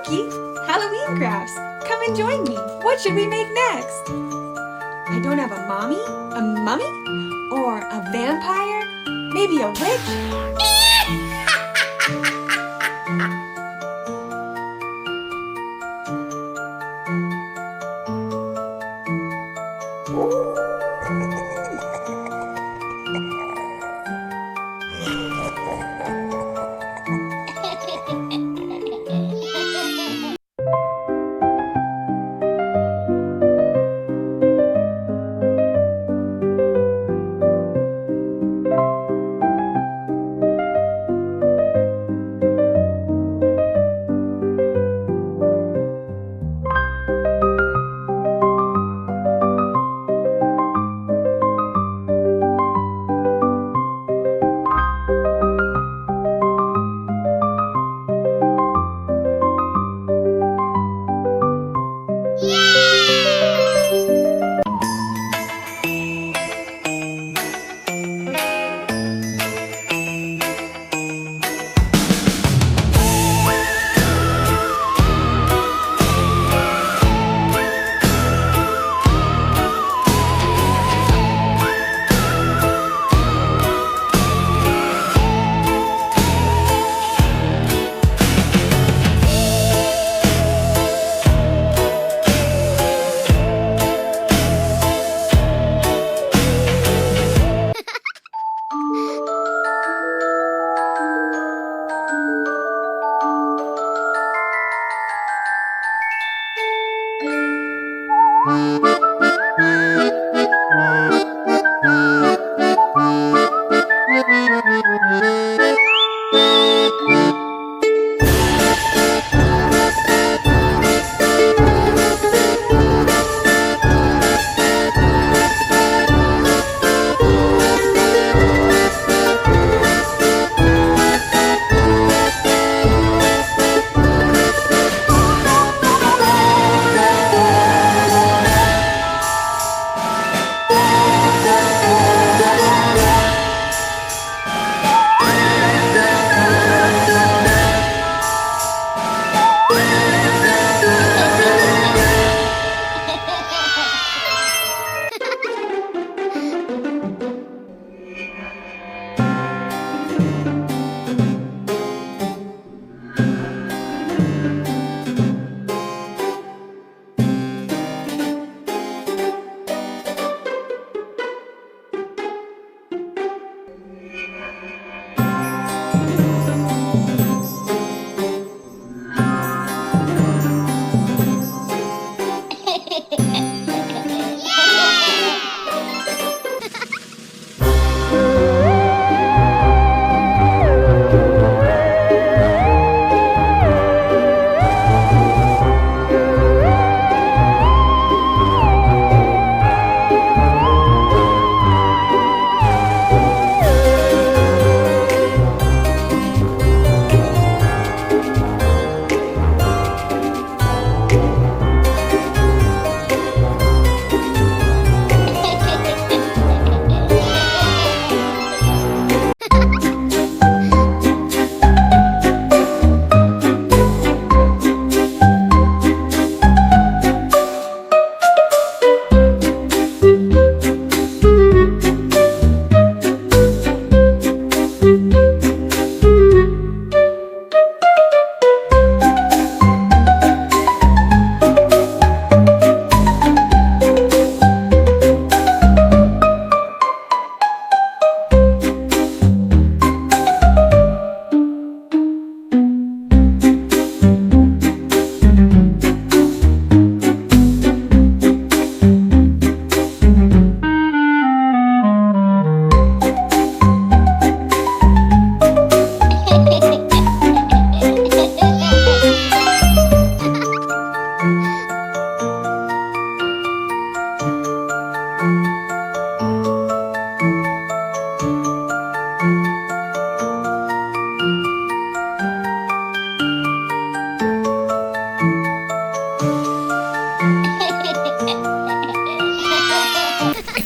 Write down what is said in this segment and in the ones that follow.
Cookie! Halloween crafts! Come and join me! What should we make next? I don't have a mommy, a mummy, or a vampire, maybe a witch?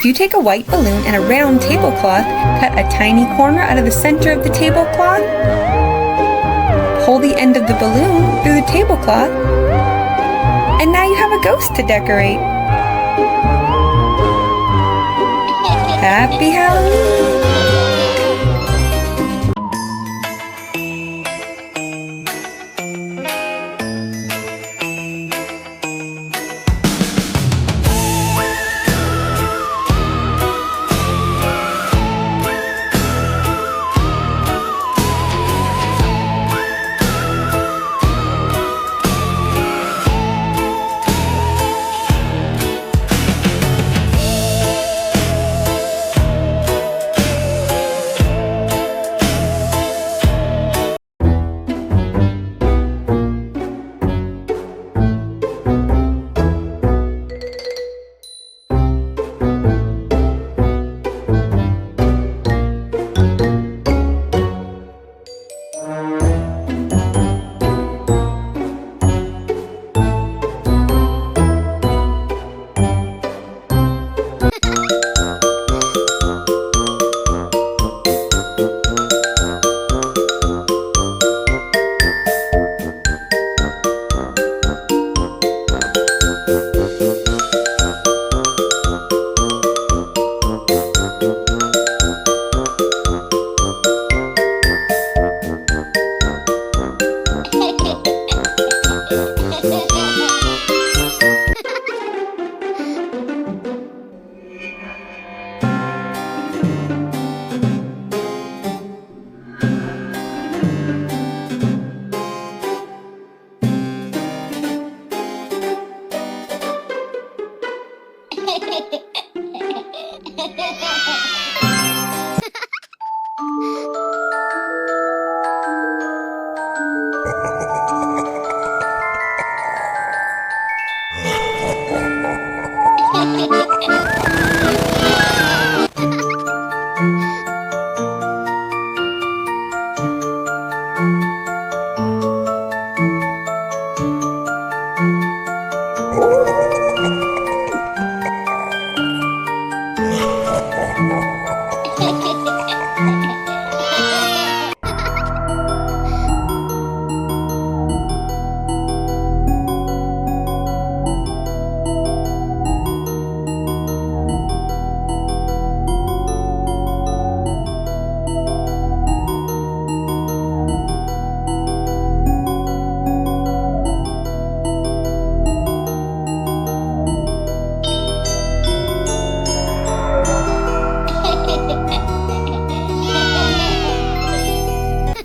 If you take a white balloon and a round tablecloth, cut a tiny corner out of the center of the tablecloth, pull the end of the balloon through the tablecloth, and now you have a ghost to decorate. Happy Halloween!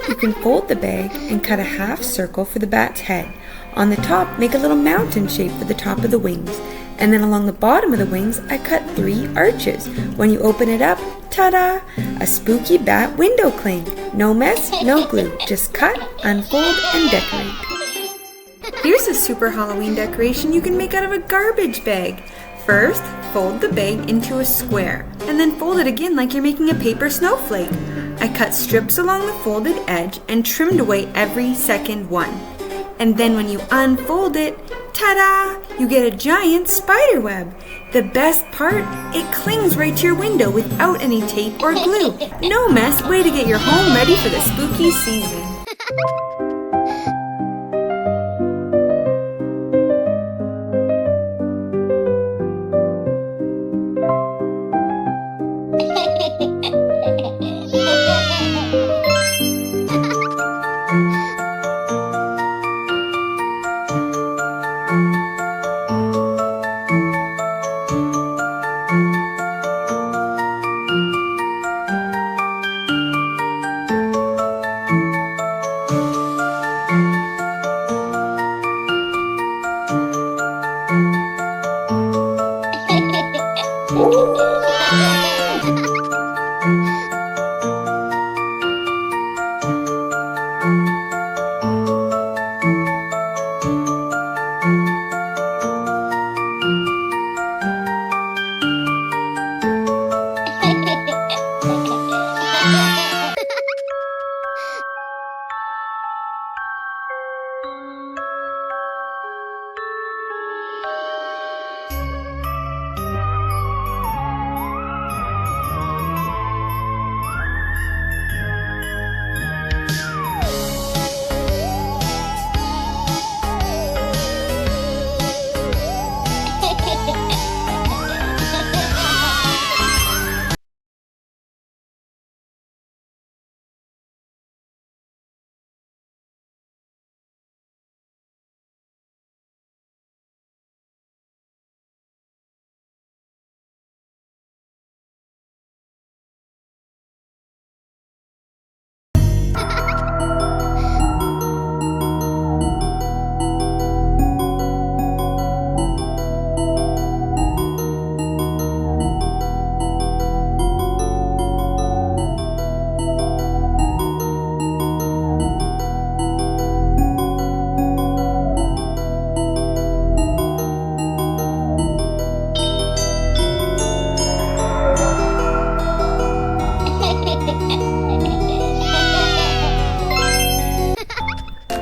You can fold the bag and cut a half circle for the bat's head. On the top, make a little mountain shape for the top of the wings. And then along the bottom of the wings, I cut 3 arches. When you open it up, ta-da! A spooky bat window cling. No mess, no glue. Just cut, unfold, and decorate. Here's a super Halloween decoration you can make out of a garbage bag. First, fold the bag into a square, and then fold it again like you're making a paper snowflake. I cut strips along the folded edge and trimmed away every second one. And then when you unfold it, ta-da! You get a giant spider web. The best part, it clings right to your window without any tape or glue. No mess, way to get your home ready for the spooky season.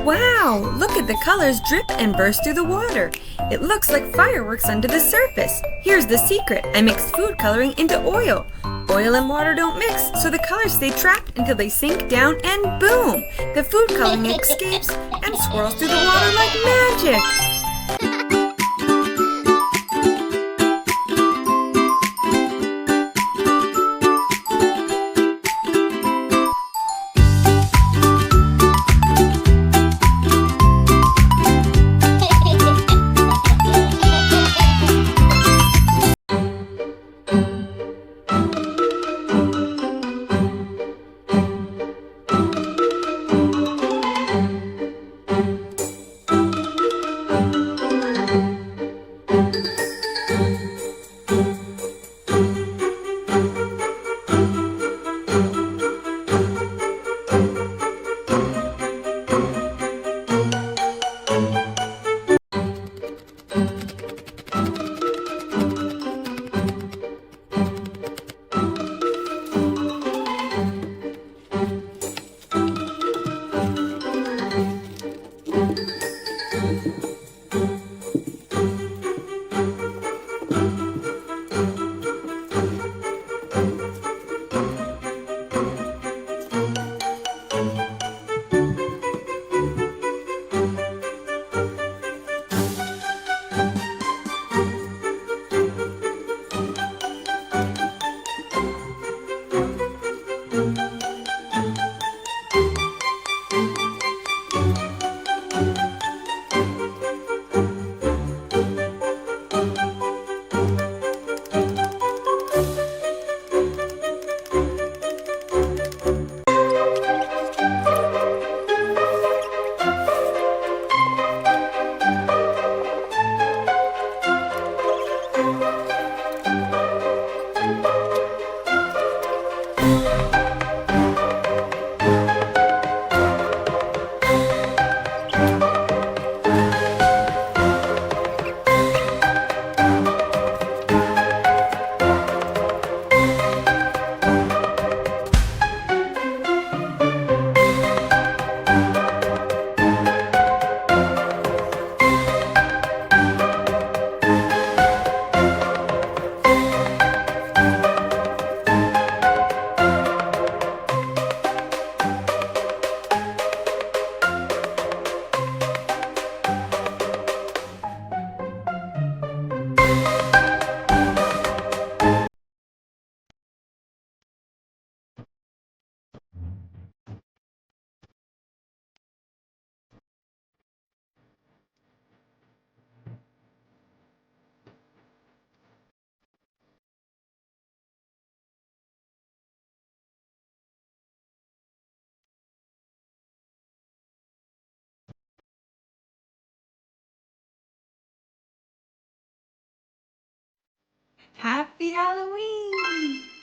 Wow, look at the colors drip and burst through the water. It looks like fireworks under the surface. Here's the secret. I mixed food coloring into oil. Oil and water don't mix, so the colors stay trapped until they sink down and boom! The food coloring escapes and swirls through the water like magic. Happy Halloween!